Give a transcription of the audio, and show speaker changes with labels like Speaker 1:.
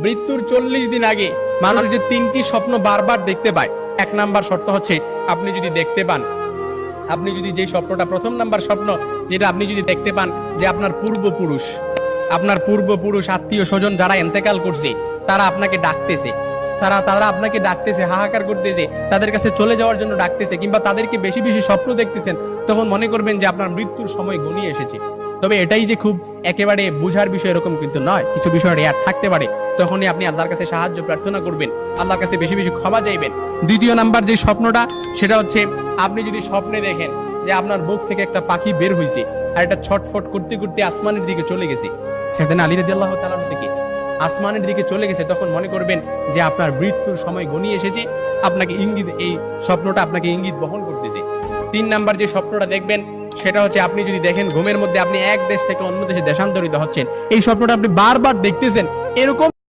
Speaker 1: মৃত্যুর 40 দিন আগে মানুষ যে 3টি স্বপ্ন বারবার দেখতে পায়, 1 নাম্বার শর্ত হচ্ছে আপনি যদি দেখতে পান, আপনি যদি যে স্বপ্নটা, প্রথম নাম্বার স্বপ্ন যেটা আপনি যদি দেখতে পান যে আপনার পূর্বপুরুষ আত্মীয় স্বজন যারা ইন্তেকাল করছে তারা আপনাকে ডাকতেছে, তারা আপনাকে ডাকতেছে, হাহাকার করতেছে, তাদের কাছে চলে যাওয়ার জন্য ডাকতেছে, কিংবা তাদেরকে বেশি বেশি স্বপ্ন দেখতেছেন, তখন মনে করবেন যে আপনার মৃত্যুর সময় ঘনিয়ে এসেছে। তবে এটাই যে খুব একেবারে বুঝার বিষয় এরকম কিন্তু নয়, কিছু বিষয় রেয়ার থাকতে পারে। তখনই আপনি আল্লাহর কাছে সাহায্য প্রার্থনা করবেন, আল্লাহর কাছে বেশি বেশি ক্ষমা চাইবেন। দ্বিতীয় নাম্বার যে স্বপ্নটা সেটা হচ্ছে আপনি যদি স্বপ্নে দেখেন যে আপনার বুক থেকে একটা পাখি বের হয়েছে আর এটা ছটফট করতে করতে আসমানের দিকে চলে গেছে, সাইয়েদনা আলী রাদিয়াল্লাহু তাআলা থেকে আসমানের দিকে চলে গেছে, তখন মনে করবেন যে আপনার মৃত্যুর সময় ঘনিয়ে এসেছে, আপনাকে ইঙ্গিত, এই স্বপ্নটা আপনাকে ইঙ্গিত বহন করতেছে। 3 নাম্বার যে স্বপ্নটা দেখবেন সেটা হচ্ছে আপনি যদি দেখেন ঘুমের মধ্যে আপনি এক দেশ থেকে অন্য দেশে দেশান্তরিত হচ্ছেন, এই স্বপ্নটা আপনি বারবার দেখতেছেন, এরকম